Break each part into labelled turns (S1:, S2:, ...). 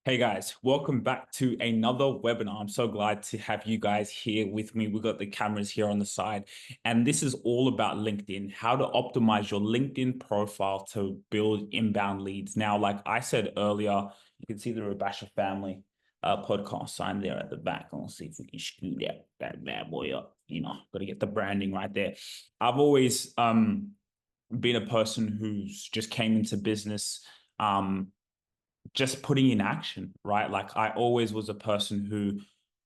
S1: Hey guys, welcome back to another webinar. I'm so glad to have you guys here with me. We've got the cameras here on the side, and this is all about LinkedIn, how to optimize your LinkedIn profile to build inbound leads. Now, like I said earlier, you can see the Rabasha family podcast sign there at the back. Let's see if we can scoot that bad boy up. Got to get the branding right there. I've always been a person who's just came into business. Just putting in action, right? Like I always was a person who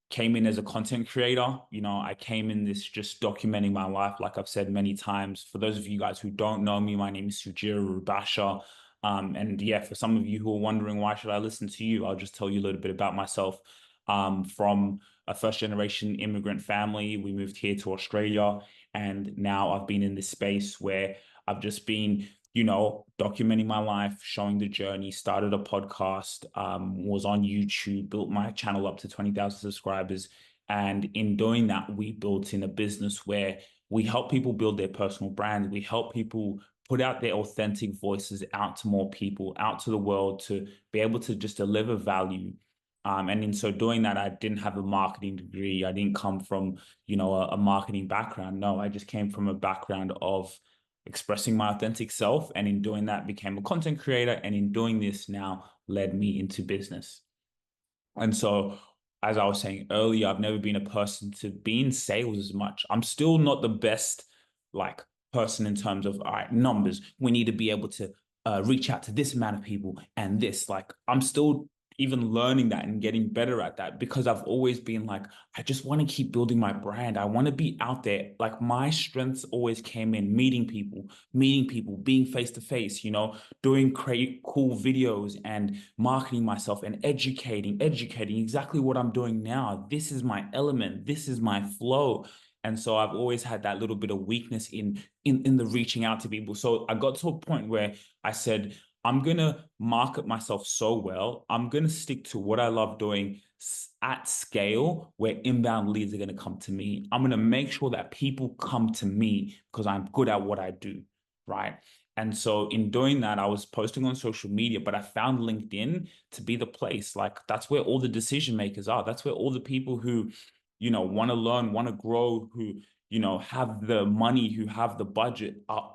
S1: came in as a content creator. I came in this just documenting my life, like I've said many times. For those of you guys who don't know me, my name is Sujira Rubasha. And yeah, for some of you who are wondering why should I listen to you, I'll just tell you a little bit about myself. From a first generation immigrant family, we moved here to Australia, and now I've been in this space where I've just been documenting my life, showing the journey, started a podcast, was on YouTube, built my channel up to 20,000 subscribers. And in doing that, we built in a business where we help people build their personal brand. We help people put out their authentic voices out to more people, out to the world to be able to just deliver value. And in so doing that, I didn't have a marketing degree. I didn't come from, a marketing background. No, I just came from a background of expressing my authentic self, and in doing that became a content creator, and in doing this now led me into business. And so, as I was saying earlier, I've never been a person to be in sales as much. I'm still not the best like person in terms of, all right, numbers, we need to be able to reach out to this amount of people, and this, like, I'm still even learning that and getting better at that, because I've always been like, I just want to keep building my brand. I want to be out there. Like my strengths always came in meeting people, being face to face, doing great, cool videos and marketing myself and educating exactly what I'm doing now. This is my element. This is my flow. And so I've always had that little bit of weakness in the reaching out to people. So I got to a point where I said, I'm going to market myself so well. I'm going to stick to what I love doing at scale, where inbound leads are going to come to me. I'm going to make sure that people come to me because I'm good at what I do. Right. And so in doing that, I was posting on social media, but I found LinkedIn to be the place. Like that's where all the decision makers are. That's where all the people who, want to learn, want to grow, who, have the money, who have the budget are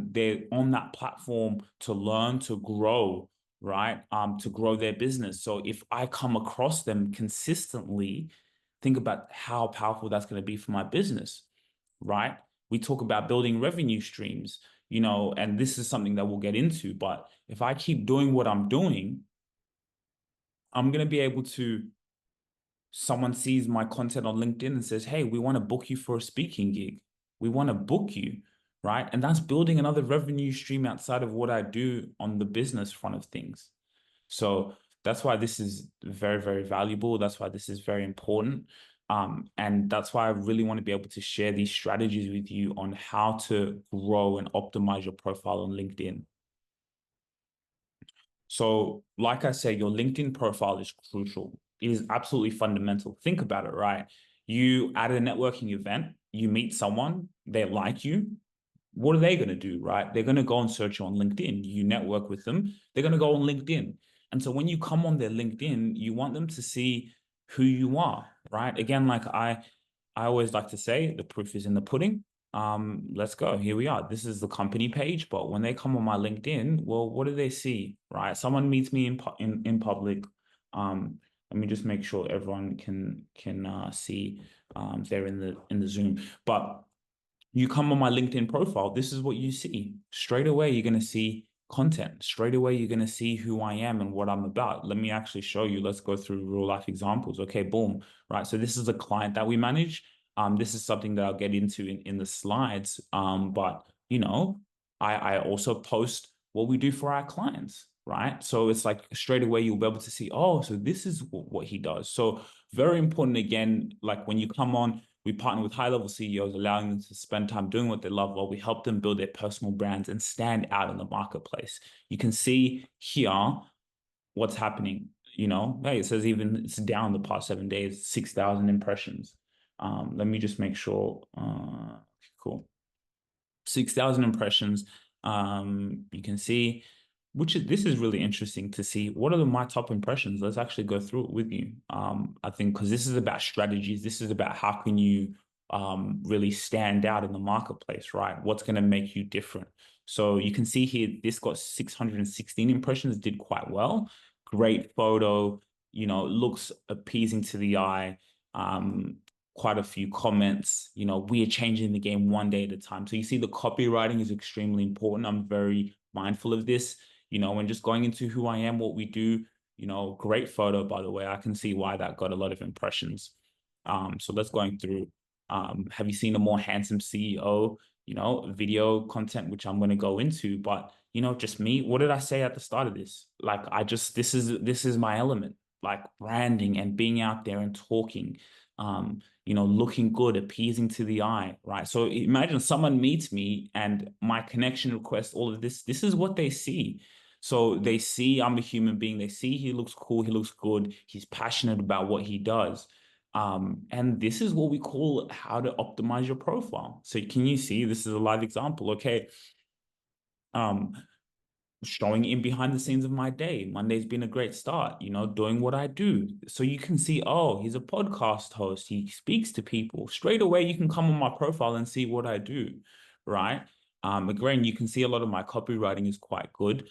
S1: they're on that platform to learn, to grow, right? To grow their business. So if I come across them consistently, think about how powerful that's going to be for my business, right? We talk about building revenue streams, and this is something that we'll get into. But if I keep doing what I'm doing, I'm going to be able to, someone sees my content on LinkedIn and says, hey, we want to book you for a speaking gig. We want to book you, right? And that's building another revenue stream outside of what I do on the business front of things. So that's why this is very, very valuable. That's why this is very important. And that's why I really want to be able to share these strategies with you on how to grow and optimize your profile on LinkedIn. So, like I said, your LinkedIn profile is crucial. It is absolutely fundamental. Think about it, right? You at a networking event, you meet someone, they like you. What are they going to do, right? They're going to go and search you on LinkedIn. You network with them, they're going to go on LinkedIn. And so when you come on their LinkedIn, you want them to see who you are, right? Again, like I always like to say, the proof is in the pudding. Let's go. Here we are. This is the company page, but when they come on my LinkedIn, well, what do they see, right? Someone meets me in public. Let me just make sure everyone can see they're in the Zoom. But you come on my LinkedIn profile, this is what you see. Straight away, you're going to see content. Straight away, you're going to see who I am and what I'm about. Let me actually show you. Let's go through real life examples. Okay, boom. Right. So this is a client that we manage. This is something that I'll get into in the slides. But I also post what we do for our clients. Right. So it's like straight away you'll be able to see, oh, so this is what he does. So very important again, like when you come on, we partner with high-level CEOs, allowing them to spend time doing what they love while we help them build their personal brands and stand out in the marketplace. You can see here what's happening. Hey, it says even it's down the past 7 days, 6,000 impressions. Let me just make sure. Cool. 6,000 impressions. You can see This is really interesting to see. What are my top impressions? Let's actually go through it with you. I think because this is about strategies. This is about how can you really stand out in the marketplace, right? What's going to make you different? So you can see here, this got 616 impressions, did quite well. Great photo, looks appeasing to the eye. Um, Quite a few comments. We are changing the game one day at a time. So you see the copywriting is extremely important. I'm very mindful of this, and just going into who I am, what we do, great photo, by the way. I can see why that got a lot of impressions. So let's going through. Have you seen a more handsome CEO? Video content, which I'm going to go into, but just me. What did I say at the start of this? Like, this is my element, like branding and being out there and talking. Looking good, appeasing to the eye, right? So imagine someone meets me and my connection request, all of this. This is what they see. So they see I'm a human being. They see he looks cool, he looks good, he's passionate about what he does. And this is what we call how to optimize your profile. So can you see this is a live example? Okay. Um, Showing in behind the scenes of my day. Monday's been a great start, doing what I do. So you can see, oh, he's a podcast host. He speaks to people. Straight away, you can come on my profile and see what I do, right? Again, you can see a lot of my copywriting is quite good.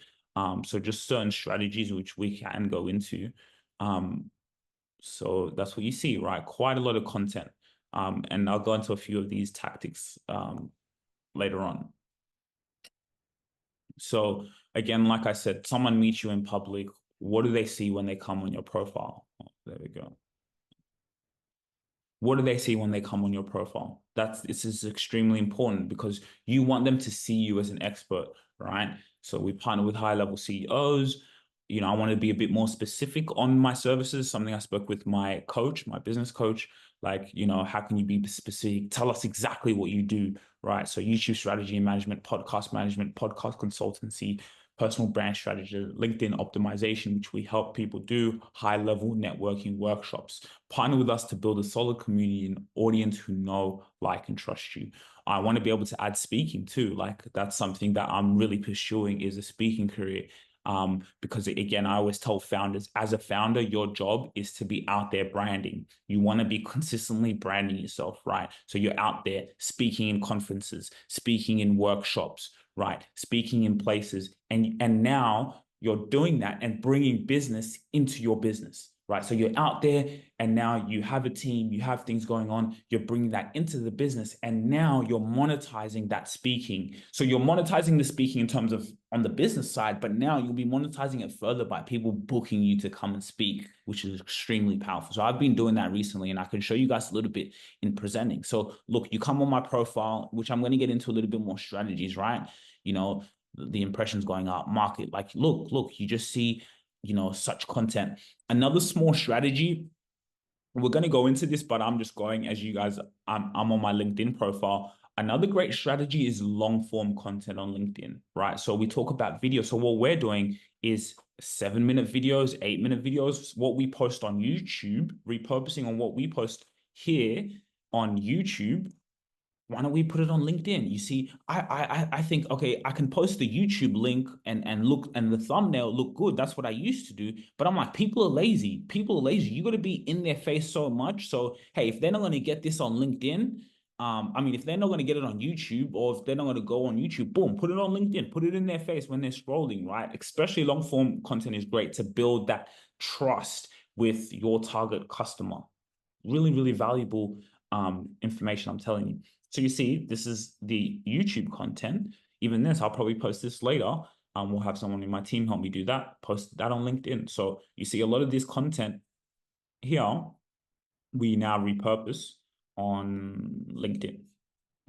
S1: So just certain strategies which we can go into. So that's what you see, right? Quite a lot of content. And I'll go into a few of these tactics later on. So again, like I said, someone meets you in public. What do they see when they come on your profile? Oh, there we go. What do they see when they come on your profile? This is extremely important because you want them to see you as an expert, right? So we partner with high level CEOs. I want to be a bit more specific on my services, something I spoke with my coach, my business coach, like, how can you be specific? Tell us exactly what you do, right? So YouTube strategy and management, podcast consultancy, personal brand strategy, LinkedIn optimization, which we help people do, high level networking workshops. Partner with us to build a solid community and audience who know, like, and trust you. I want to be able to add speaking too. Like, that's something that I'm really pursuing, is a speaking career. Because again, I always tell founders, as a founder, your job is to be out there branding. You want to be consistently branding yourself, right? So you're out there speaking in conferences, speaking in workshops, right? Speaking in places. And now you're doing that and bringing business into your business, right? So you're out there and now you have a team, you have things going on, you're bringing that into the business, and now you're monetizing that speaking. So you're monetizing the speaking in terms of on the business side, but now you'll be monetizing it further by people booking you to come and speak, which is extremely powerful. So I've been doing that recently and I can show you guys a little bit in presenting. So look, you come on my profile, which I'm going to get into a little bit more strategies, right? The impressions going up, market, like, look, you just see, such content. Another small strategy, we're going to go into this, but I'm just going as you guys, I'm on my LinkedIn profile. Another great strategy is long form content on LinkedIn, right? So we talk about video. So what we're doing is 7-minute videos, 8-minute videos, what we post on YouTube, repurposing on what we post here on YouTube. Why don't we put it on LinkedIn? You see, I think, okay, I can post the YouTube link and look, and the thumbnail look good. That's what I used to do. But I'm like, people are lazy. People are lazy. You got to be in their face so much. So hey, if they're not going to get this on LinkedIn, if they're not going to get it on YouTube, or if they're not going to go on YouTube, boom, put it on LinkedIn, put it in their face when they're scrolling, right? Especially long form content is great to build that trust with your target customer. Really, really valuable information, I'm telling you. So you see, this is the YouTube content. Even this, I'll probably post this later. We'll have someone in my team help me do that, post that on LinkedIn. So you see a lot of this content here, we now repurpose on LinkedIn.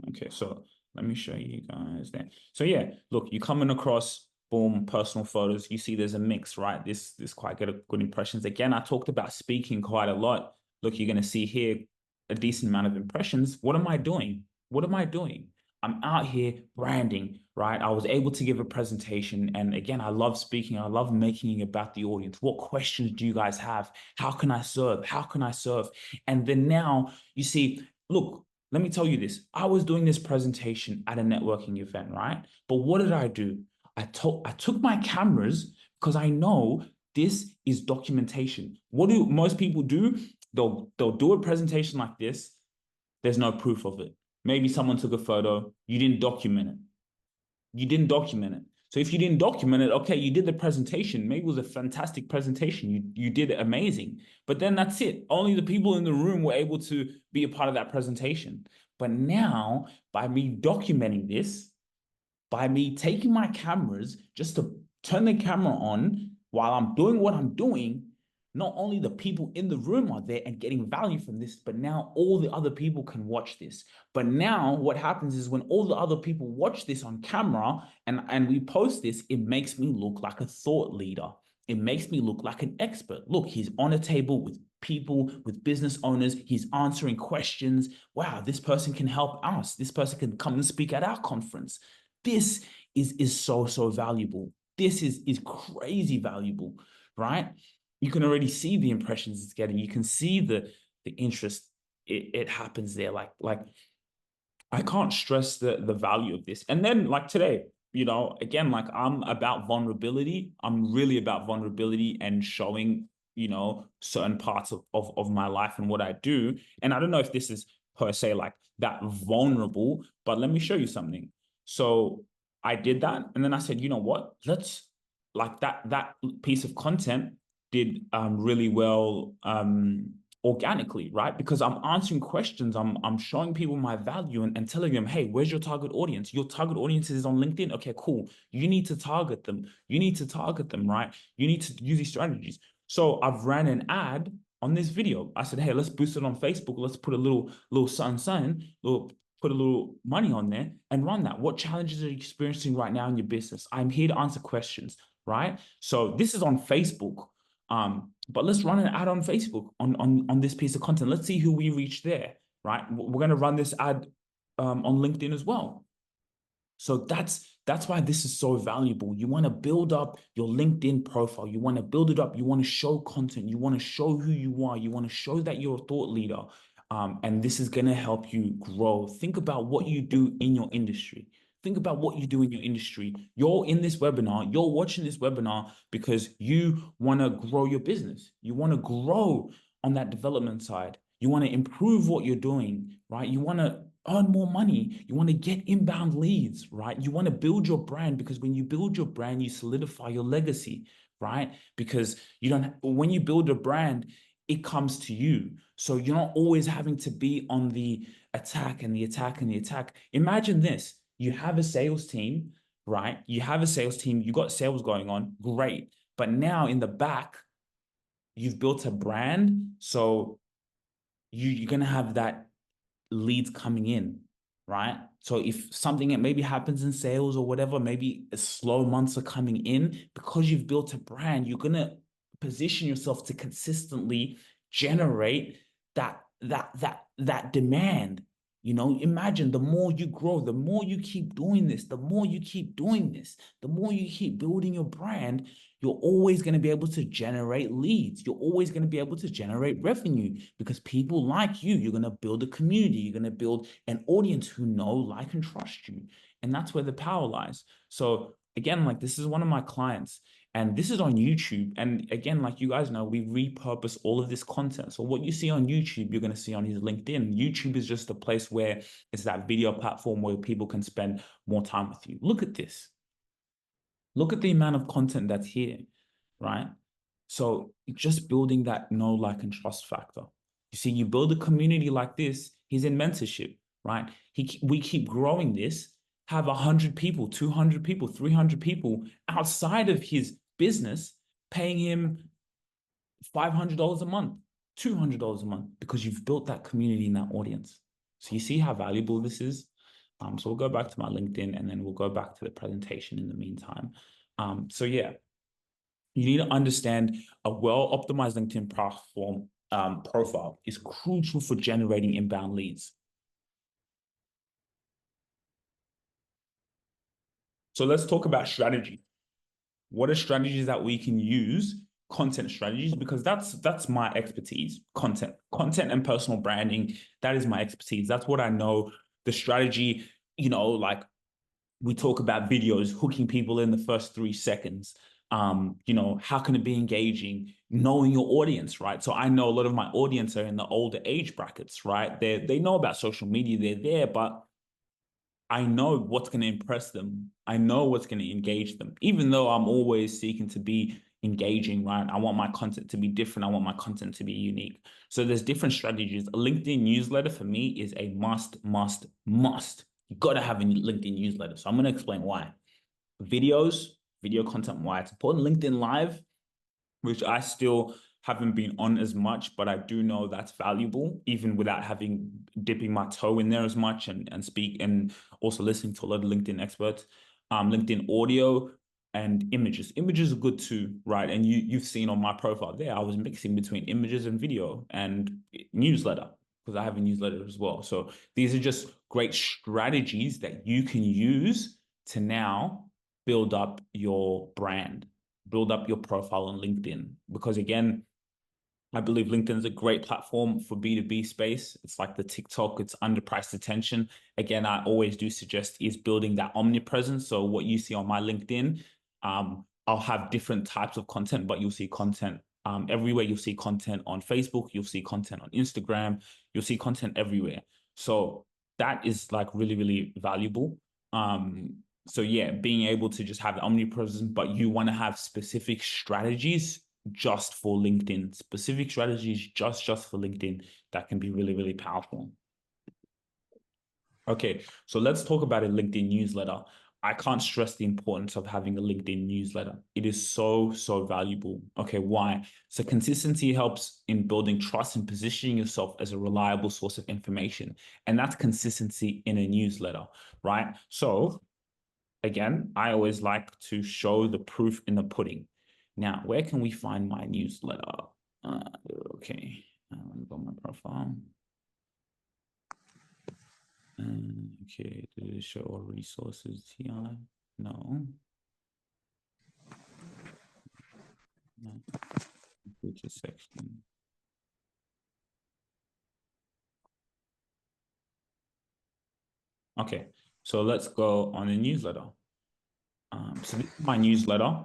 S1: Okay, so let me show you guys that. So yeah, look, you coming across, boom, personal photos. You see there's a mix, right? This quite good impressions. Again, I talked about speaking quite a lot. Look, you're going to see here a decent amount of impressions. What am I doing? What am I doing? I'm out here branding, right? I was able to give a presentation. And again, I love speaking. I love making it about the audience. What questions do you guys have? How can I serve? How can I serve? And then now you see, look, let me tell you this. I was doing this presentation at a networking event, right? But what did I do? I took my cameras because I know this is documentation. What do most people do? They'll do a presentation like this. There's no proof of it. Maybe someone took a photo. You didn't document it. You didn't document it. So if you didn't document it, okay, you did the presentation. Maybe it was a fantastic presentation. You did it amazing. But then that's it. Only the people in the room were able to be a part of that presentation. But now, by me documenting this, by me taking my cameras just to turn the camera on while I'm doing what I'm doing, not only the people in the room are there and getting value from this, but now all the other people can watch this. But now what happens is when all the other people watch this on camera and we post this, it makes me look like a thought leader. It makes me look like an expert. Look, he's on a table with people, with business owners. He's answering questions. Wow, this person can help us. This person can come and speak at our conference. This is so valuable. This is crazy valuable, right? You can already see the impressions it's getting. You can see the interest it happens there. Like I can't stress the value of this. And then like today, again, like I'm about vulnerability. I'm really about vulnerability and showing, certain parts of my life and what I do. And I don't know if this is per se like that vulnerable, but let me show you something. So I did that. And then I said, you know what? Let's like that piece of content did really well organically, right? Because I'm answering questions, I'm showing people my value and telling them, hey, where's your target audience? Your target audience is on LinkedIn. Okay, cool. You need to target them. You need to target them, right? You need to use these strategies. So I've ran an ad on this video. I said, hey, let's boost it on Facebook. Let's put a little something, put a little money on there and run that. What challenges are you experiencing right now in your business? I'm here to answer questions, right? So this is on Facebook. But let's run an ad on Facebook on this piece of content. Let's see who we reach there, right? We're going to run this ad on LinkedIn as well. So that's why this is so valuable. You want to build up your LinkedIn profile. You want to build it up. You want to show content. You want to show who you are. You want to show that you're a thought leader. And this is going to help you grow. Think about what you do in your industry. Think about what you do in your industry. You're in this webinar, you're watching this webinar because you want to grow your business. You want to grow on that development side. You want to improve what you're doing, right? You want to earn more money. You want to get inbound leads, right? You want to build your brand because when you build your brand, you solidify your legacy, right? Because when you build a brand, it comes to you. So you're not always having to be on the attack and the attack and the attack. Imagine this. You have a sales team, right? You have a sales team, you got sales going on, great. But now in the back, you've built a brand. So you're going to have that leads coming in, right? So if something maybe happens in sales or whatever, maybe slow months are coming in, because you've built a brand, you're going to position yourself to consistently generate that demand. Imagine the more you grow, the more you keep doing this, the more you keep doing this, the more you keep building your brand, you're always going to be able to generate leads. You're always going to be able to generate revenue because people like you. You're going to build a community. You're going to build an audience who know, like, and trust you. And that's where the power lies. So again, like this is one of my clients and this is on YouTube. And again, like you guys know, we repurpose all of this content. So what you see on YouTube, you're going to see on his LinkedIn. YouTube is just a place where it's that video platform where people can spend more time with you. Look at this. Look at the amount of content that's here, right? So just building that know, like, and trust factor. You see, you build a community like this, he's in mentorship, right? We keep growing this, have 100 people, 200 people, 300 people outside of his business paying him $500 a month, $200 a month, because you've built that community and that audience. So you see how valuable this is? So we'll go back to my LinkedIn and then we'll go back to the presentation in the meantime. So yeah, you need to understand a well-optimized LinkedIn platform profile is crucial for generating inbound leads. So let's talk about strategy. What are strategies that we can use? Content strategies, because that's my expertise. Content and personal branding, that is my expertise. That's what I know. The strategy, like We talk about videos, hooking people in the first 3 seconds. How can it be engaging? Knowing your audience, right? So I know a lot of my audience are in the older age brackets, right? They know about social media, they're there, but I know what's going to impress them. I know what's going to engage them, even though I'm always seeking to be engaging, right? I want my content to be different. I want my content to be unique. So there's different strategies. A LinkedIn newsletter for me is a must, must, must. You got to have a LinkedIn newsletter. So I'm going to explain why. Videos, video content, why it's important. LinkedIn Live, which I still haven't been on as much, but I do know that's valuable, even without having dipping my toe in there as much and speak and also listening to a lot of LinkedIn experts. LinkedIn audio and images. Images are good too, right? And you've seen on my profile there, I was mixing between images and video and newsletter because I have a newsletter as well. So these are just great strategies that you can use to now build up your brand, build up your profile on LinkedIn. Because again, I believe LinkedIn is a great platform for B2B space. It's like the TikTok, it's underpriced attention. Again, I always do suggest is building that omnipresence. So what you see on my LinkedIn, I'll have different types of content, but you'll see content everywhere. You'll see content on Facebook, you'll see content on Instagram, you'll see content everywhere. So that is like really, really valuable. So yeah, being able to just have the omnipresence, but you want to have specific strategies just for LinkedIn, specific strategies just for LinkedIn that can be really, really powerful. Okay, so let's talk about a LinkedIn newsletter. I can't stress the importance of having a LinkedIn newsletter. It is so, so valuable. Okay, why? So consistency helps in building trust and positioning yourself as a reliable source of information. And that's consistency in a newsletter, right? So again, I always like to show the proof in the pudding. Now, where can we find my newsletter? Uh, okay, go my profile. Okay, did it show all resources here? No. No. Feature section. Okay, so let's go on the newsletter. So this is my newsletter.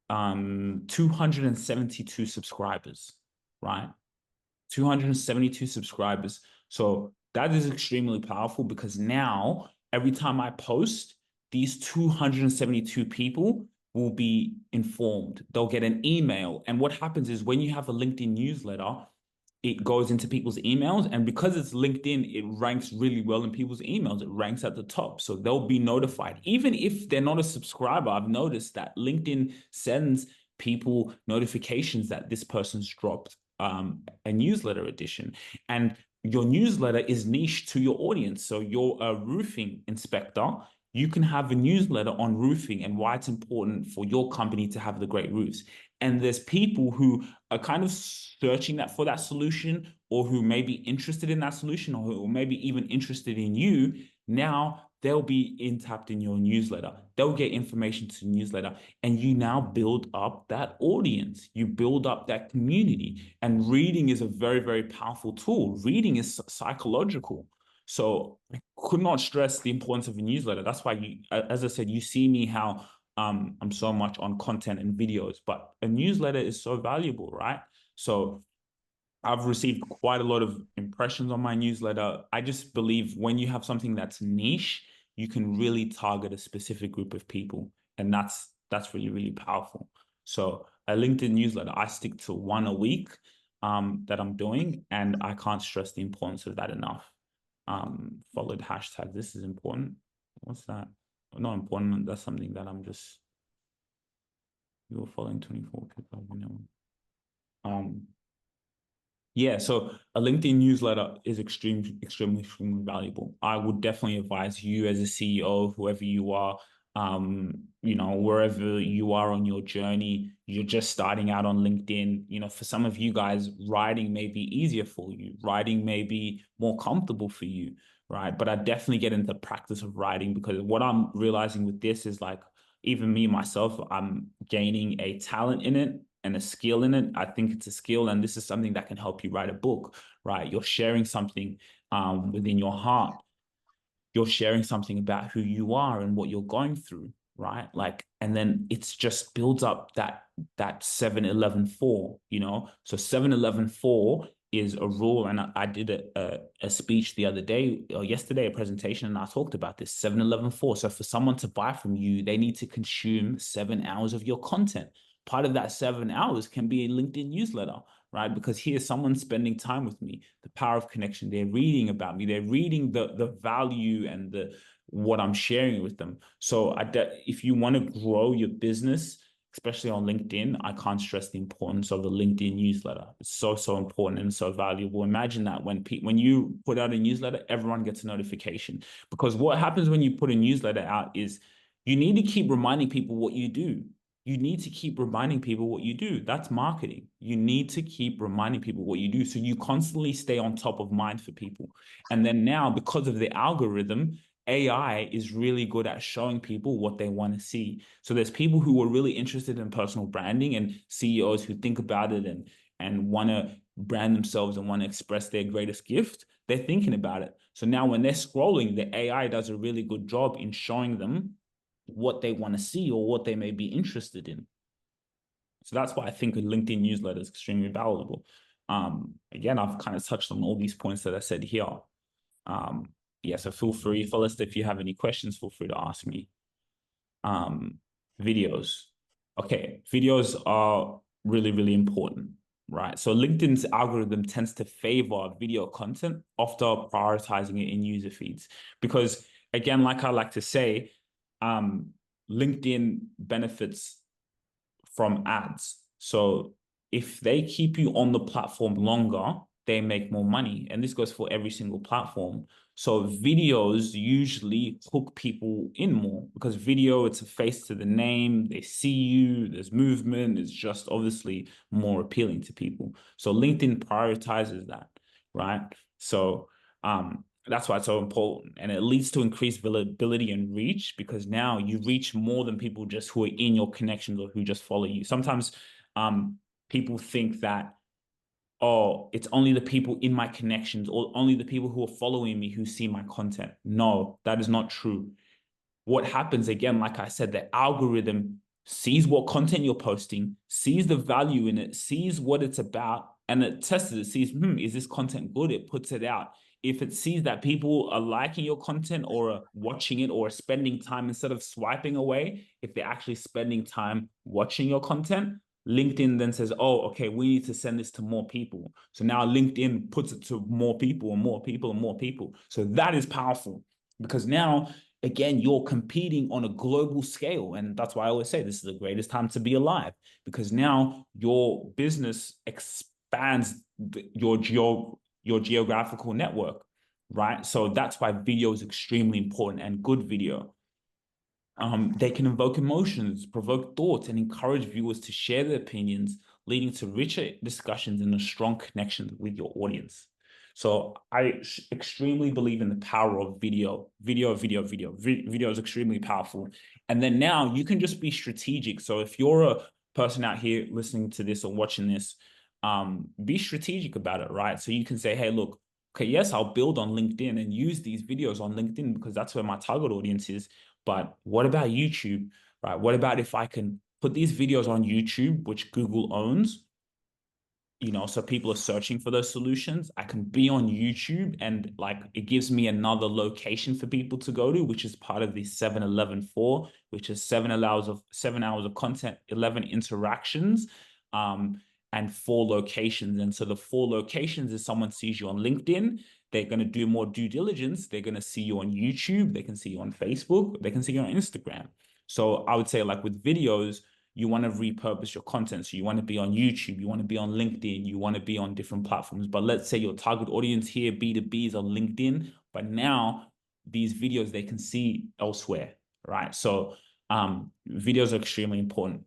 S1: 272 subscribers, right? 272 subscribers. So that is extremely powerful because now every time I post, these 272 people will be informed. They'll get an email. And what happens is when you have a LinkedIn newsletter, it goes into people's emails. And because it's LinkedIn, it ranks really well in people's emails. It ranks at the top. So they'll be notified. Even if they're not a subscriber, I've noticed that LinkedIn sends people notifications that this person's dropped a newsletter edition. And your newsletter is niche to your audience. So you're a roofing inspector. You can have a newsletter on roofing and why it's important for your company to have the great roofs. And there's people who are kind of searching that for that solution or who may be interested in that solution or who may be even interested in you. Now they'll be tapped in your newsletter. They'll get information to the newsletter and you now build up that audience. You build up that community. And reading is a very, very powerful tool. Reading is psychological. So I could not stress the importance of a newsletter. That's why you, as I said, you see me how I'm so much on content and videos, but a newsletter is so valuable, right? So I've received quite a lot of impressions on my newsletter. I just believe when you have something that's niche, you can really target a specific group of people, and that's really, really powerful. So a LinkedIn newsletter, I stick to one a week that I'm doing, and I can't stress the importance of that enough. Followed hashtag. This is important. What's that? Not important. That's something that I'm just you're following 24 people. You know. Yeah, so a LinkedIn newsletter is extremely valuable. I would definitely advise you as a CEO, whoever you are, wherever you are on your journey, you're just starting out on LinkedIn. For some of you guys, writing may be easier for you. Writing may be more comfortable for you, right? But I definitely get into the practice of writing because what I'm realizing with this is like, even me myself, I'm gaining a talent in it and a skill in it. I think it's a skill, and this is something that can help you write a book, right? You're sharing something within your heart. you're sharing something about who you are and what you're going through, right? Like, and then it's just builds up that 7-11-4, you know? So 7-11-4 is a rule. And I did a speech the other day or yesterday, a presentation, and I talked about this 7-11-4. So for someone to buy from you, they need to consume 7 hours of your content. Part of that 7 hours can be a LinkedIn newsletter, right? Because here's someone spending time with me, the power of connection. They're reading about me. They're reading the value and the what I'm sharing with them. So if you want to grow your business, especially on LinkedIn, I can't stress the importance of the LinkedIn newsletter. It's so, so important and so valuable. Imagine that when you put out a newsletter, everyone gets a notification. Because what happens when you put a newsletter out is you need to keep reminding people what you do. You need to keep reminding people what you do. That's marketing. You need to keep reminding people what you do. So you constantly stay on top of mind for people. And then now, because of the algorithm, AI is really good at showing people what they want to see. So there's people who are really interested in personal branding and CEOs who think about it and want to brand themselves and want to express their greatest gift. They're thinking about it. So now when they're scrolling, the AI does a really good job in showing them what they want to see or what they may be interested in. So that's why I think a LinkedIn newsletter is extremely valuable. Again, I've kind of touched on all these points that I said here. Um, yeah, so feel free, fellas, if you have any questions, feel free to ask me. Um, Videos. Okay, videos are really, really important, right? So LinkedIn's algorithm tends to favor video content after prioritizing it in user feeds. Because again, like I like to say, um, LinkedIn benefits from ads. So if they keep you on the platform longer, they make more money. And this goes for every single platform. So videos usually hook people in more because video, it's a face to the name. They see you, there's movement. It's just obviously more appealing to people. So LinkedIn prioritizes that, right? So that's why it's so important. And it leads to increased visibility and reach because now you reach more than people just who are in your connections or who just follow you. Sometimes people think that, oh, it's only the people in my connections or only the people who are following me who see my content. No, that is not true. What happens again, like I said, the algorithm sees what content you're posting, sees the value in it, sees what it's about, and it tests it, sees, is this content good? It puts it out. If it sees that people are liking your content or are watching it or are spending time instead of swiping away, if they're actually spending time watching your content, LinkedIn then says, oh, okay, we need to send this to more people. So now LinkedIn puts it to more people and more people and more people. So that is powerful because now again, you're competing on a global scale. And that's why I always say this is the greatest time to be alive because now your business expands your geographical network, right? So that's why video is extremely important and good video. They can invoke emotions, provoke thoughts, and encourage viewers to share their opinions, leading to richer discussions and a strong connection with your audience. So I extremely believe in the power of video. Video is extremely powerful. And then now you can just be strategic. So if you're a person out here listening to this or watching this, be strategic about it, right? So you can say, hey, look, okay, yes, I'll build on LinkedIn and use these videos on LinkedIn because that's where my target audience is. But what about YouTube, right? What about if I can put these videos on YouTube, which Google owns, so people are searching for those solutions. I can be on YouTube and like it gives me another location for people to go to, which is part of the 7-11-4, which is 7 hours of content, 11 interactions, and 4 locations. And so the 4 locations is someone sees you on LinkedIn, they're going to do more due diligence. They're going to see you on YouTube. They can see you on Facebook. They can see you on Instagram. So I would say like with videos, you want to repurpose your content. So you want to be on YouTube, you want to be on LinkedIn, you want to be on different platforms. But let's say your target audience here, B2B, is on LinkedIn, but now these videos they can see elsewhere, right? So videos are extremely important.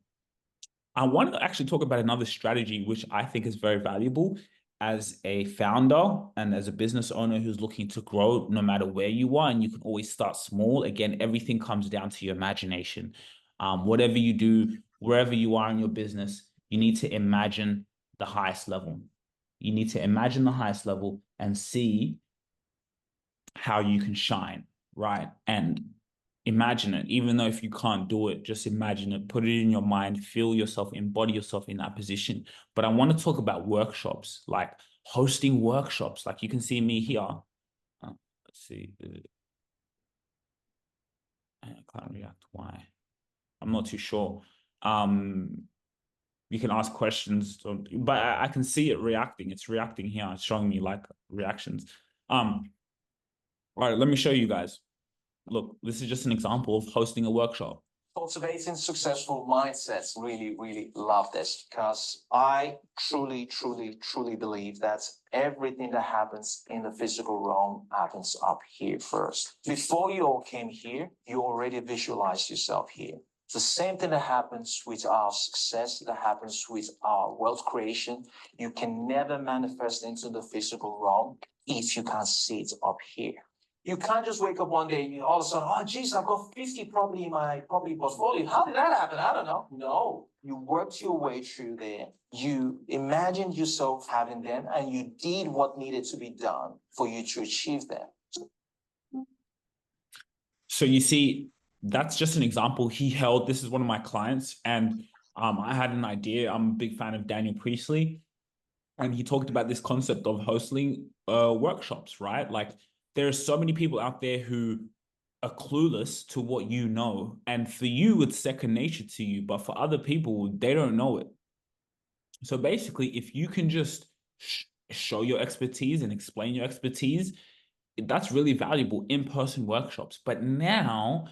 S1: I want to actually talk about another strategy, which I think is very valuable as a founder and as a business owner who's looking to grow no matter where you are. And you can always start small. Again, everything comes down to your imagination. Whatever you do, wherever you are in your business, you need to imagine the highest level. You need to imagine the highest level and see how you can shine. right? And imagine it, even though if you can't do it, just imagine it, put it in your mind, feel yourself, embody yourself in that position. But I want to talk about workshops, like hosting workshops. Like you can see me here. Let's see. I can't react. Why? I'm not too sure. Um, you can ask questions, but I can see it reacting. It's reacting here. It's showing me like reactions. All right, let me show you guys. Look, this is just an example of hosting a workshop.
S2: Cultivating successful mindsets. Really, really love this because I truly, truly, truly believe that everything that happens in the physical realm happens up here first. Before you all came here, you already visualized yourself here. The same thing that happens with our success, that happens with our wealth creation. You can never manifest into the physical realm if you can't see it up here. You can't just wake up one day and all of a sudden, oh, geez, I've got 50 property in my property portfolio. How did that happen? I don't know. No, you worked your way through there. You imagined yourself having them and you did what needed to be done for you to achieve them.
S1: So you see, that's just an example. He held, this is one of my clients, and I had an idea. I'm a big fan of Daniel Priestley, and he talked about this concept of hosting workshops, right? Like there are so many people out there who are clueless to what you know, and for you, it's second nature to you, but for other people, they don't know it. So basically, if you can just show your expertise and explain your expertise, that's really valuable in-person workshops. But now,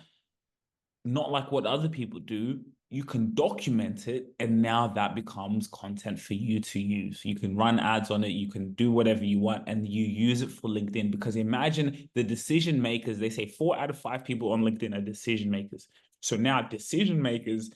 S1: not like what other people do, you can document it, and now that becomes content for you to use. You can run ads on it, you can do whatever you want, and you use it for LinkedIn. Because imagine the decision makers, they say 4 out of 5 people on LinkedIn are decision makers. So now decision makers,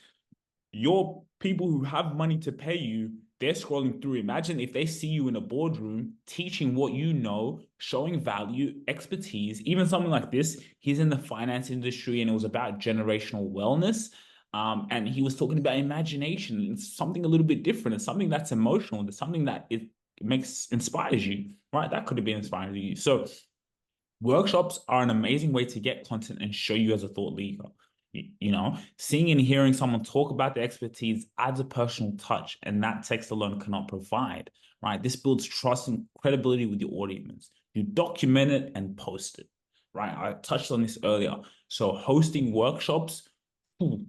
S1: your people who have money to pay you, they're scrolling through. Imagine if they see you in a boardroom teaching what you know, showing value, expertise, even something like this. He's in the finance industry and it was about generational wellness. And he was talking about imagination. It's something a little bit different. It's something that's emotional. It's something that it makes inspires you, right? That could have been inspiring to you. So workshops are an amazing way to get content and show you as a thought leader. You know, seeing and hearing someone talk about their expertise adds a personal touch, and that text alone cannot provide, right? This builds trust and credibility with your audience. You document it and post it, right? I touched on this earlier. So hosting workshops, ooh,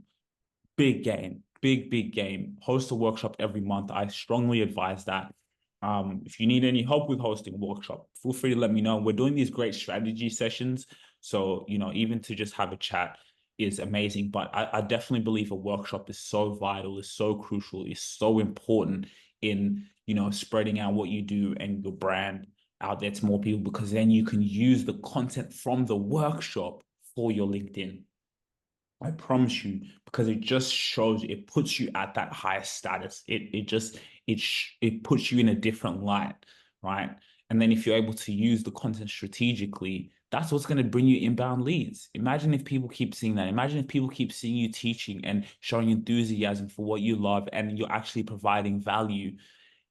S1: big game, big game. Host a workshop every month. I strongly advise that. If you need any help with hosting a workshop, feel free to let me know. We're doing these great strategy sessions. So, you know, even to just have a chat is amazing. But I definitely believe a workshop is so vital, is so crucial, is so important in, you know, spreading out what you do and your brand out there to more people, because then you can use the content from the workshop for your LinkedIn. I promise you, because it just shows, it puts you at that higher status. It puts you in a different light, right? And then if you're able to use the content strategically, that's what's going to bring you inbound leads. Imagine if people keep seeing that. Imagine if people keep seeing you teaching and showing enthusiasm for what you love, and you're actually providing value.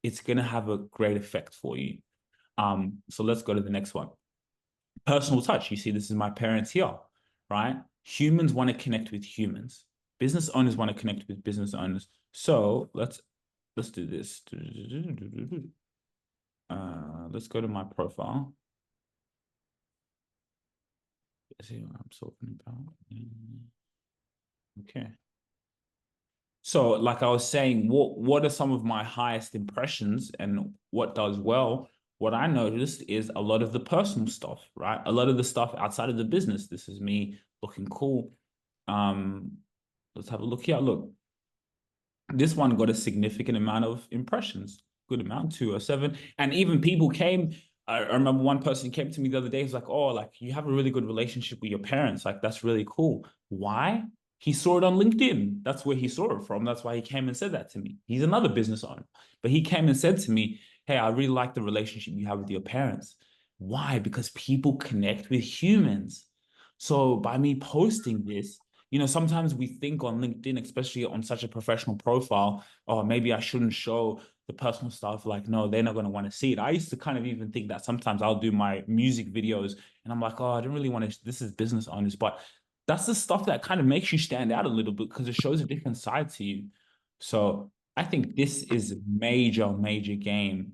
S1: It's going to have a great effect for you. So let's go to the next one. Personal touch. You see, this is my parents here, right? Humans want to connect with humans. Business owners want to connect with business owners. So let's do this. Let's go to my profile. Let's see what I'm talking about. Okay. So, like I was saying, what are some of my highest impressions and what does well? What I noticed is a lot of the personal stuff, right? A lot of the stuff outside of the business. This is me looking cool. Um, let's have a look here. Look, this one got a significant amount of impressions, good amount, 207. And even people came. I remember one person came to me the other day. He's like, "Oh, like you have a really good relationship with your parents. Like that's really cool. Why?" He saw it on LinkedIn. That's where he saw it from. That's why he came and said that to me. He's another business owner, but he came and said to me, "Hey, I really like the relationship you have with your parents." Why? Because people connect with humans. So by me posting this, sometimes we think on LinkedIn, especially on such a professional profile, oh, maybe I shouldn't show the personal stuff. Like, no, they're not going to want to see it. I used to kind of even think that sometimes I'll do my music videos and I'm like, oh, I don't really want to, this is business owners, but that's the stuff that kind of makes you stand out a little bit because it shows a different side to you. So I think this is major game,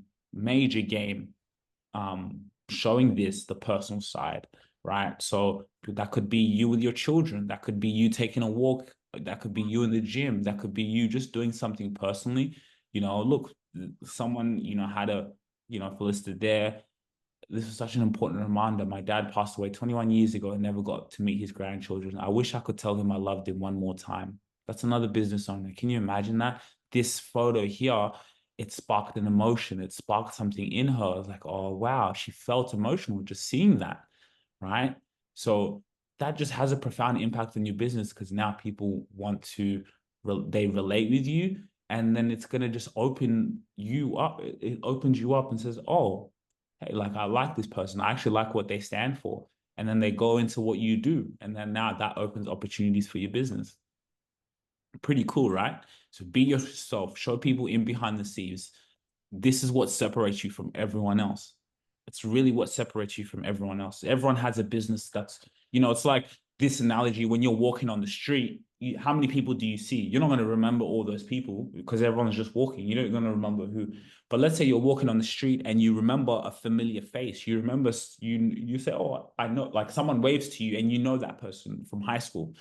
S1: showing this, the personal side, right? So that could be you with your children, that could be you taking a walk, that could be you in the gym, that could be you just doing something personally. Look, someone, had a, Felicity there, this was such an important reminder. My dad passed away 21 years ago and never got to meet his grandchildren. I wish I could tell him I loved him one more time. That's another business owner. Can you imagine that? This photo here, it sparked an emotion. It sparked something in her. I was like, oh, wow, she felt emotional just seeing that, right? So that just has a profound impact on your business because now people want to, they relate with you. And then it's going to just open you up. It opens you up and says, oh, hey, like I like this person. I actually like what they stand for. And then they go into what you do. And then now that opens opportunities for your business. Pretty cool, right? So be yourself, show people in behind the scenes. This is what separates you from everyone else. It's really what separates you from everyone else. Everyone has a business that's, it's like this analogy when you're walking on the street, how many people do you see? You're not going to remember all those people because everyone's just walking. You're not going to remember who. But let's say you're walking on the street and you remember a familiar face. You remember, you say, oh, I know, like someone waves to you and you know that person from high school.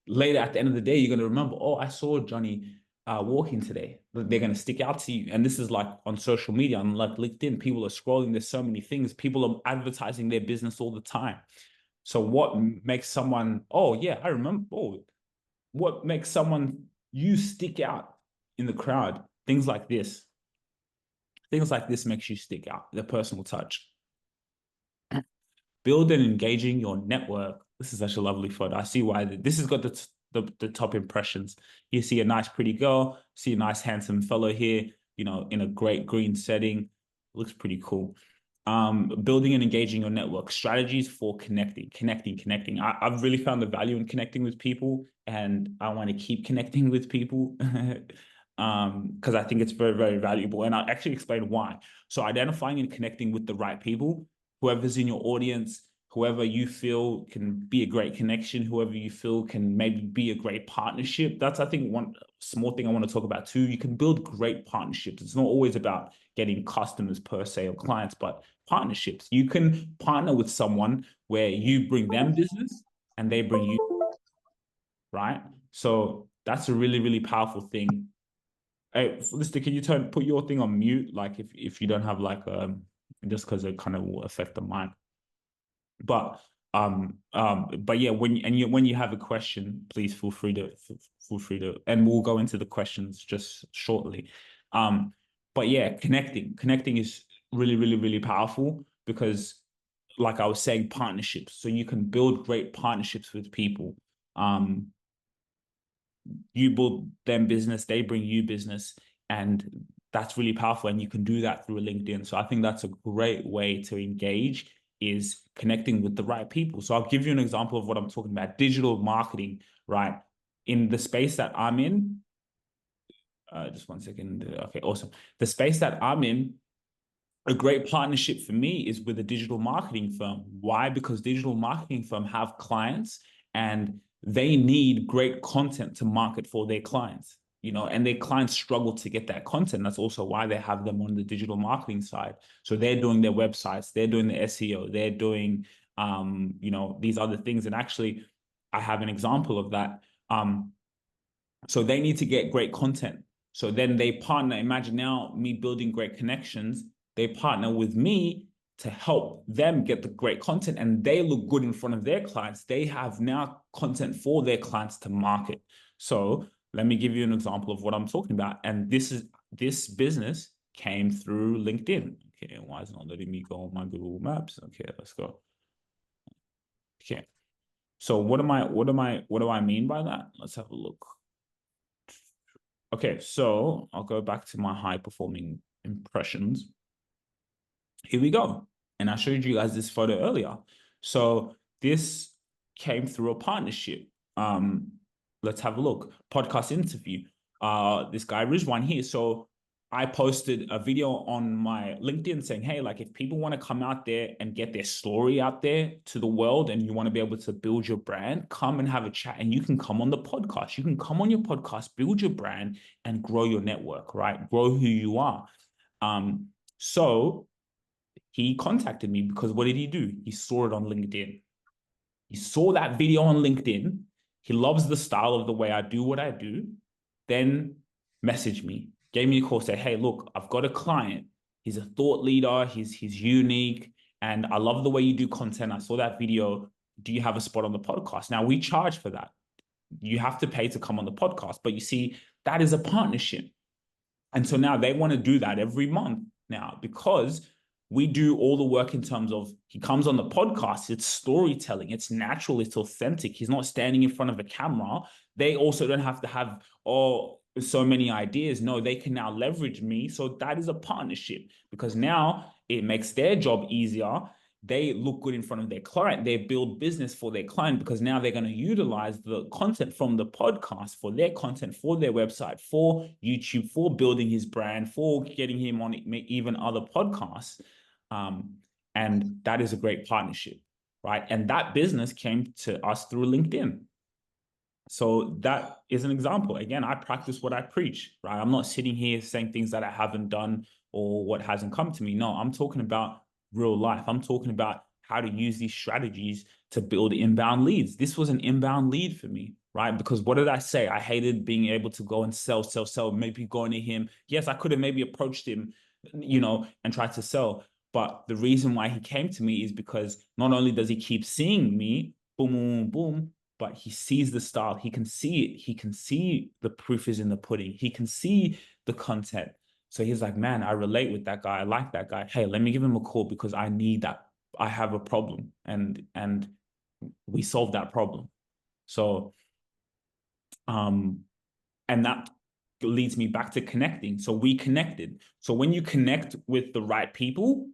S1: Later at the end of the day, you're going to remember, oh, I saw Johnny walking today. They're going to stick out to you. And this is like on social media, on like LinkedIn, people are scrolling. There's so many things. People are advertising their business all the time. So what makes someone, oh yeah, I remember, oh, what makes someone you stick out in the crowd? Things like this. Things like this makes you stick out, the personal touch. Build and engaging your network. This is such a lovely photo. I see why this has got the top impressions. You see a nice pretty girl, see a nice handsome fellow here, in a great green setting. Looks pretty cool. Building and engaging your network, strategies for connecting. I've really found the value in connecting with people, and I want to keep connecting with people. Because I think it's very, very valuable. And I'll actually explain why. So identifying and connecting with the right people, whoever's in your audience, whoever you feel can be a great connection, whoever you feel can maybe be a great partnership. That's, I think, one small thing I want to talk about too. You can build great partnerships. It's not always about getting customers per se or clients, but partnerships. You can partner with someone where you bring them business and they bring you, right? So that's a really, really powerful thing. Hey, Felicity, can you put your thing on mute? Like if you don't have like just because it kind of will affect the mic. But yeah, when you have a question, please feel free to, and we'll go into the questions just shortly. But yeah, connecting is really, really, really powerful because, like I was saying, partnerships. So you can build great partnerships with people. Um, you build them business, they bring you business, and that's really powerful. And you can do that through LinkedIn. So I think that's a great way to engage, is connecting with the right people. So I'll give you an example of what I'm talking about. Digital marketing, right? In the space that I'm in, just one second. Okay, awesome. The space that I'm in, a great partnership for me is with a digital marketing firm. Why? Because digital marketing firm have clients and they need great content to market for their clients, and their clients struggle to get that content. That's also why they have them on the digital marketing side. So they're doing their websites, they're doing the SEO, they're doing, these other things. And actually, I have an example of that. So they need to get great content. So then they partner. Imagine now me building great connections. They partner with me to help them get the great content, and they look good in front of their clients. They have now content for their clients to market. So let me give you an example of what I'm talking about. And this business came through LinkedIn. Okay, why is it not letting me go on my Google Maps? Okay, let's go. Okay. So what do I mean by that? Let's have a look. Okay, so I'll go back to my high performing impressions. Here we go. And I showed you guys this photo earlier. So this came through a partnership. let's have a look. Podcast interview. This guy Rizwan here. So I posted a video on my LinkedIn saying, hey, like if people want to come out there and get their story out there to the world and you want to be able to build your brand, come and have a chat and you can come on the podcast. You can come on your podcast, build your brand and grow your network, right? Grow who you are. So he contacted me because what did he do? He saw it on LinkedIn. He saw that video on LinkedIn. He loves the style of the way I do what I do. Then messaged me, gave me a call, said, hey, look, I've got a client. He's a thought leader. He's unique. And I love the way you do content. I saw that video. Do you have a spot on the podcast? Now we charge for that. You have to pay to come on the podcast. But you see, that is a partnership. And so now they want to do that every month now because we do all the work in terms of he comes on the podcast, it's storytelling, it's natural, it's authentic. He's not standing in front of a camera. They also don't have to have so many ideas. No, they can now leverage me. So that is a partnership because now it makes their job easier. They look good in front of their client. They build business for their client because now they're going to utilize the content from the podcast for their content, for their website, for YouTube, for building his brand, for getting him on even other podcasts. And that is a great partnership, right? And that business came to us through LinkedIn. So that is an example. Again, I practice what I preach, right? I'm not sitting here saying things that I haven't done or what hasn't come to me. No, I'm talking about real life. I'm talking about how to use these strategies to build inbound leads. This was an inbound lead for me, right? Because what did I say? I hated being able to go and sell, maybe going to him. Yes, I could have maybe approached him, and tried to sell. But the reason why he came to me is because not only does he keep seeing me, boom, boom, boom, but he sees the style. He can see it. He can see the proof is in the pudding. He can see the content. So he's like, man, I relate with that guy. I like that guy. Hey, let me give him a call because I need that. I have a problem. And we solved that problem. So and that leads me back to connecting. So we connected. So when you connect with the right people,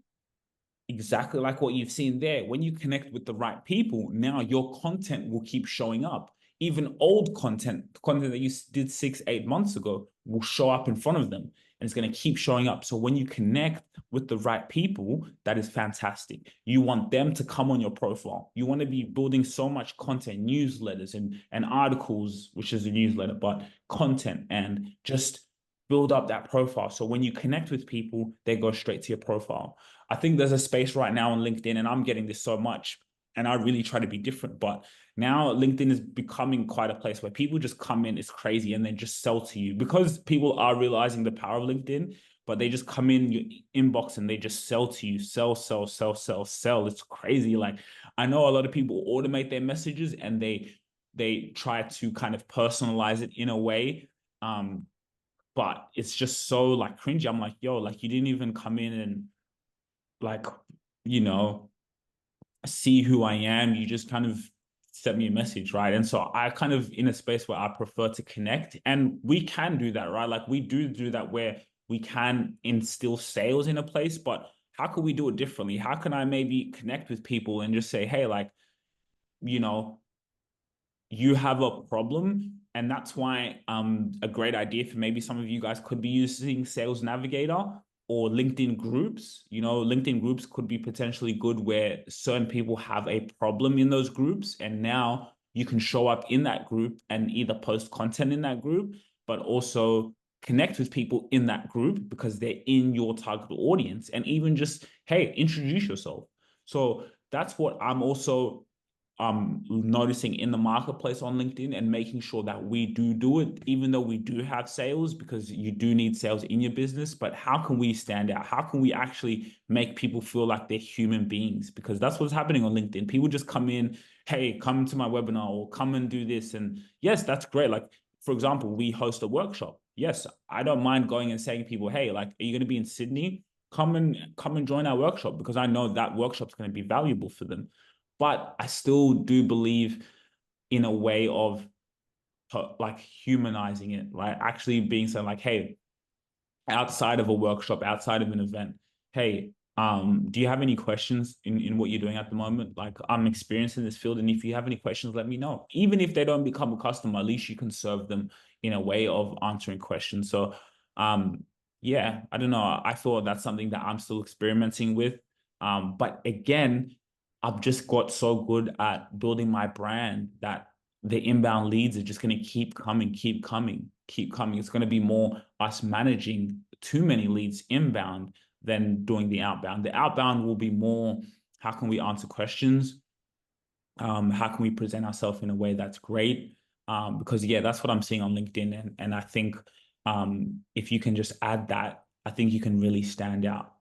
S1: exactly like what you've seen there. When you connect with the right people, now your content will keep showing up. Even old content that you did 6, 8 months ago will show up in front of them and it's going to keep showing up. So when you connect with the right people, that is fantastic. You want them to come on your profile. You want to be building so much content, newsletters and articles, which is a newsletter, but content and just build up that profile. So when you connect with people, they go straight to your profile. I think there's a space right now on LinkedIn, and I'm getting this so much, and I really try to be different. But now LinkedIn is becoming quite a place where people just come in, it's crazy, and then just sell to you because people are realizing the power of LinkedIn. But they just come in your inbox and they just sell to you, sell, sell, sell, sell, sell. It's crazy. Like I know a lot of people automate their messages and they try to kind of personalize it in a way. But it's just so like cringy. I'm like, yo, like you didn't even come in and like, you know, see who I am. You just kind of sent me a message, right? And so I kind of in a space where I prefer to connect, and we can do that, right? Like we do that where we can instill sales in a place, but how can we do it differently? How can I maybe connect with people and just say, hey, like, you know, you have a problem. And that's why a great idea for maybe some of you guys could be using Sales Navigator or LinkedIn groups. LinkedIn groups could be potentially good where certain people have a problem in those groups. And now you can show up in that group and either post content in that group, but also connect with people in that group because they're in your target audience. And even just, hey, introduce yourself. So that's what I'm also noticing in the marketplace on LinkedIn and making sure that we do it, even though we do have sales, because you do need sales in your business. But how can we stand out? How can we actually make people feel like they're human beings? Because that's what's happening on LinkedIn. People just come in, hey, come to my webinar or come and do this. And yes, that's great. Like, for example, we host a workshop. Yes, I don't mind going and saying to people, hey, like, are you going to be in Sydney? Come and join our workshop because I know that workshop's going to be valuable for them. But I still do believe in a way of like humanizing it, right? Actually being something like, hey, outside of a workshop, outside of an event, hey, Do you have any questions in what you're doing at the moment? Like, I'm experienced in this field, and if you have any questions, let me know. Even if they don't become a customer, at least you can serve them in a way of answering questions. So, um, yeah, I don't know. I thought that's something that I'm still experimenting with. But again, I've just got so good at building my brand that the inbound leads are just going to keep coming, keep coming, keep coming. It's going to be more us managing too many leads inbound than doing the outbound. The outbound will be more, how can we answer questions? How can we present ourselves in a way that's great? Because yeah, that's what I'm seeing on LinkedIn, and I think if you can just add that, I think you can really stand out.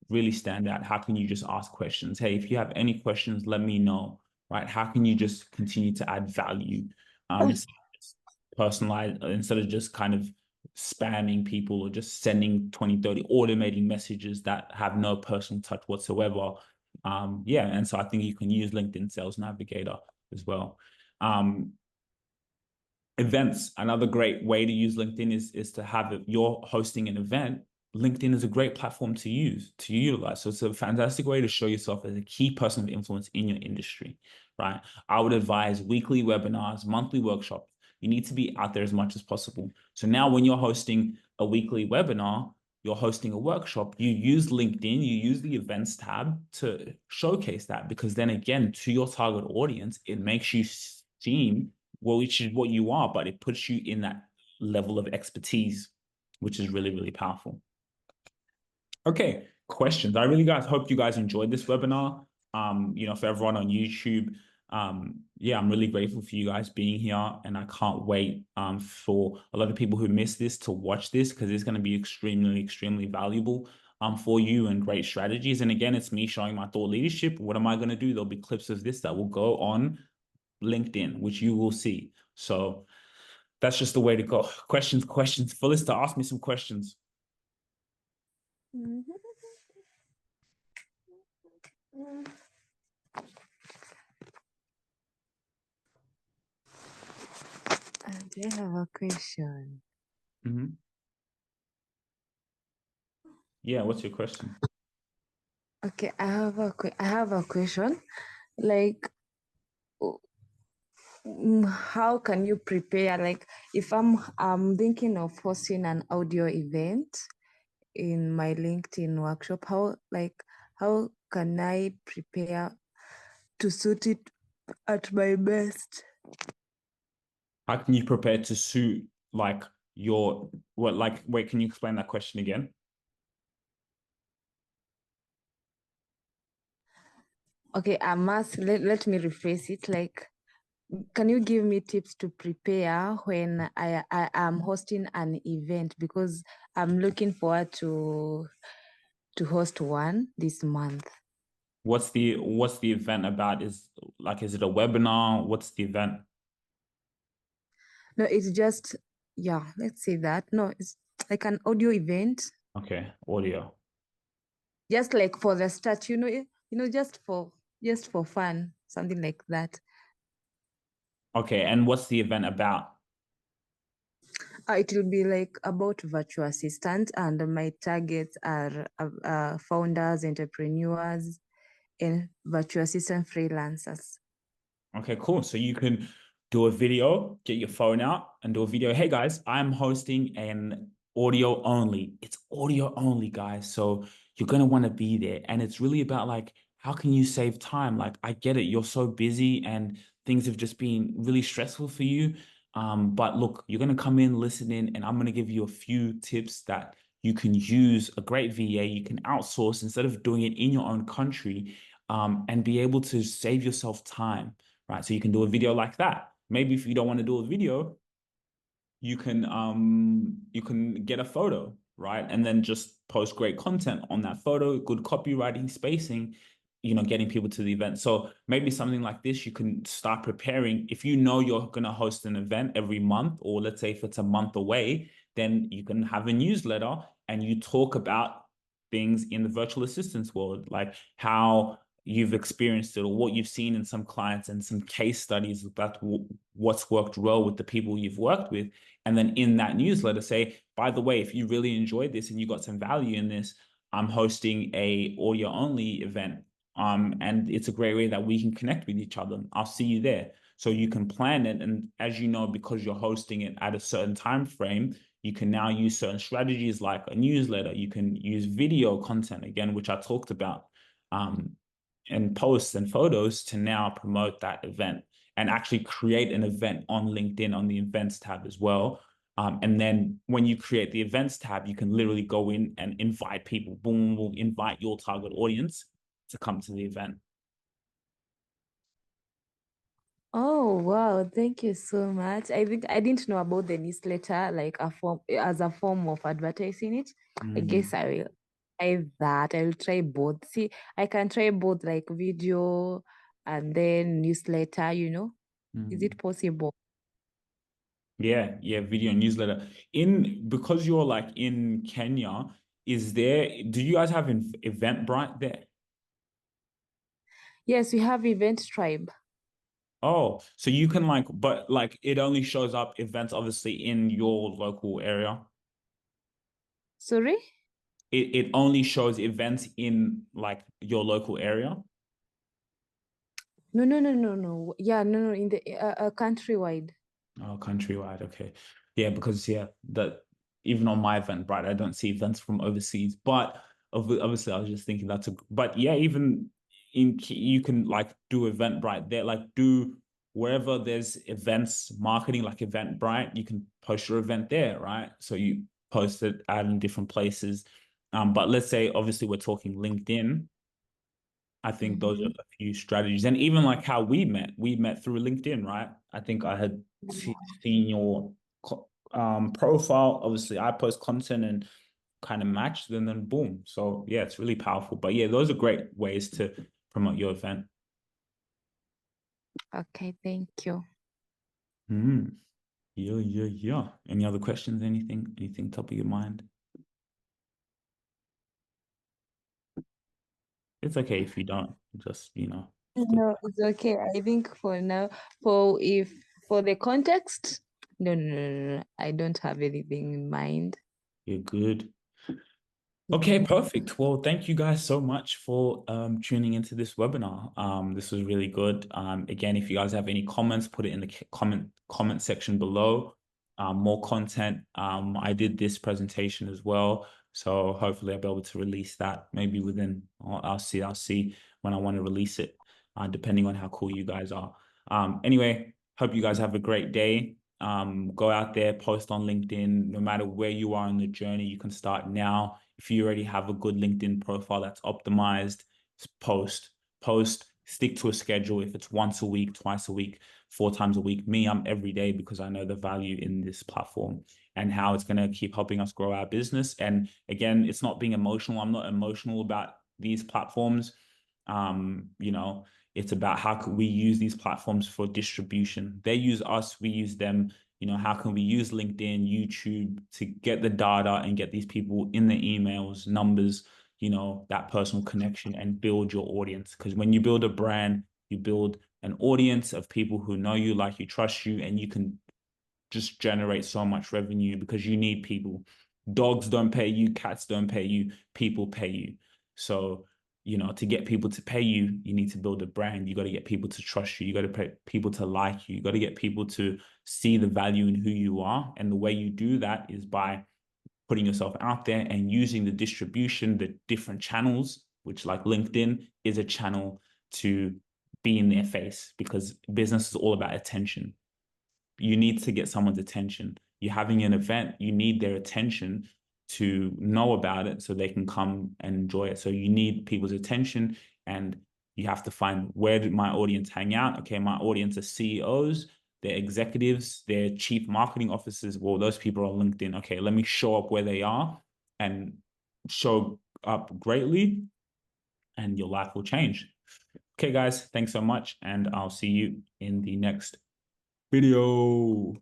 S1: Really stand out. How can you just ask questions? Hey, if you have any questions, let me know. Right? How can you just continue to add value? Instead of just personalized, instead of just kind of spamming people or just sending 20, 30 automating messages that have no personal touch whatsoever. Yeah, and so I think you can use LinkedIn Sales Navigator as well. Um, Events, another great way to use LinkedIn is to have it, you're hosting an event. LinkedIn is a great platform to use, to utilize. So it's a fantastic way to show yourself as a key person of influence in your industry, right? I would advise weekly webinars, monthly workshops. You need to be out there as much as possible. So now when you're hosting a weekly webinar, you're hosting a workshop, you use LinkedIn, you use the events tab to showcase that, because then again, to your target audience, it makes you seem, well, which is what you are, but it puts you in that level of expertise, which is really, really powerful. Okay, questions. I really guys hope you guys enjoyed this webinar. For everyone on YouTube, yeah, I'm really grateful for you guys being here, and I can't wait for a lot of people who missed this to watch this, because it's going to be extremely, extremely valuable for you, and great strategies. And again, it's me showing my thought leadership. What am I going to do? There'll be clips of this that will go on LinkedIn, which you will see. So that's just the way to go. Questions, questions. Phyllis, ask me some questions.
S3: Mhm. Do you have a question?
S1: Mm-hmm. Yeah, what's your question?
S3: Okay, I have a question. Like, how can you prepare? Like, if I'm thinking of hosting an audio event in my LinkedIn workshop, how can I prepare to suit it at my best?
S1: How can you prepare to suit like your what like wait, can you explain that question again?
S3: Okay, let me rephrase it. Like, can you give me tips to prepare when I am hosting an event, because I'm looking forward to host one this month.
S1: What's the event about? Is it a webinar? What's the event?
S3: No, it's just, yeah, let's say that. No, it's like an audio event,
S1: Okay, audio.
S3: just like for the start, just for fun, something like that.
S1: Okay, and what's the event about?
S3: It will be like about virtual assistant, and my targets are founders, entrepreneurs, and virtual assistant freelancers.
S1: Okay, cool. So you can do a video, get your phone out and do a video. Hey guys, I'm hosting an audio only. It's audio only, guys. So you're going to want to be there. And it's really about like, how can you save time? Like, I get it. You're so busy and things have just been really stressful for you. But look, you're going to come in, listen in, and I'm going to give you a few tips that you can use a great VA. You can outsource instead of doing it in your own country, and be able to save yourself time, right? So you can do a video like that. Maybe if you don't want to do a video, you can get a photo, right? And then just post great content on that photo, good copywriting, spacing, getting people to the event. So maybe something like this, you can start preparing. If you know you're going to host an event every month, or let's say if it's a month away, then you can have a newsletter and you talk about things in the virtual assistance world, like how you've experienced it or what you've seen in some clients, and some case studies about what's worked well with the people you've worked with. And then in that newsletter say, by the way, if you really enjoyed this and you got some value in this, I'm hosting a audio only event. And it's a great way that we can connect with each other. I'll see you there. So you can plan it. And as you know, because you're hosting it at a certain time frame, you can now use certain strategies like a newsletter. You can use video content again, which I talked about, um, and posts and photos to now promote that event and actually create an event on LinkedIn on the events tab as well. And then when you create the events tab, you can literally go in and invite people. Boom, boom, invite your target audience to come to the event.
S3: Oh wow, thank you so much. I think I didn't know about the newsletter like a form as a form of advertising it. I guess
S1: Mm,
S3: I will try that. I will try both. See, I can try both like video and then newsletter, you know. Is
S1: mm.
S3: it possible?
S1: Yeah, yeah, video newsletter. Because you're like in Kenya, do you guys have an Eventbrite there?
S3: Yes, we have Event Tribe.
S1: Oh, so you can but like it only shows up events obviously in your local area.
S3: Sorry?
S1: It only shows events in like your local area.
S3: No, no, no, no, no. Yeah, no, no, in the countrywide.
S1: Oh, countrywide. Okay. Yeah, because yeah, that even on my event, right, I don't see events from overseas. But obviously, I was just thinking but yeah, even you can like do Eventbrite there, like do wherever there's events marketing, like Eventbrite, you can post your event there, right? So you post it out in different places. But let's say obviously we're talking LinkedIn. I think those are
S3: Mm-hmm.
S1: a few strategies. And even like how we met through LinkedIn, right? I think I had seen your profile. Obviously, I post content and kind of matched, and then boom. So yeah, it's really powerful. But yeah, those are great ways to promote your event.
S3: Okay, thank you.
S1: Mm. Yeah, yeah, yeah. Any other questions? Anything top of your mind? It's okay if you don't. Just, it's good.
S3: No, it's okay. I think for now, for if for the context, no, no, no, no, no. I don't have anything in mind.
S1: You're good. Okay,
S3: Yeah.
S1: perfect. Well, thank you guys so much for tuning into this webinar. This was really good. Again, if you guys have any comments, put it in the comment section below. More content. I did this presentation as well, so hopefully I'll be able to release that maybe within. I'll see when I want to release it, depending on how cool you guys are. Anyway, hope you guys have a great day. Go out there, post on LinkedIn. No matter where you are in the journey, you can start now. If you already have a good LinkedIn profile that's optimized, post, stick to a schedule. If it's once a week, twice a week, 4 times a week, I'm every day because I know the value in this platform and how it's going to keep helping us grow our business. And again, it's not being emotional. I'm not emotional about these platforms. It's about how can we use these platforms for distribution. They use us, we use them. How can we use LinkedIn, YouTube to get the data and get these people in the emails, numbers, that personal connection and build your audience. Because when you build a brand, you build an audience of people who know you, like you, trust you, and you can just generate so much revenue because you need people. Dogs don't pay you, cats don't pay you, people pay you. So, to get people to pay you, you need to build a brand. You got to get people to trust you. You got to get people to like you. You got to get people to see the value in who you are. And the way you do that is by putting yourself out there and using the distribution, the different channels, which like LinkedIn is a channel to be in their face because business is all about attention. You need to get someone's attention. You're having an event, you need their attention to know about it so they can come and enjoy it. So you need people's attention and you have to find where did my audience hang out? Okay, my audience are CEOs, they're executives, they're chief marketing officers. Well, those people are on LinkedIn. Okay, let me show up where they are and show up greatly and your life will change. Okay, guys, thanks so much. And I'll see you in the next video.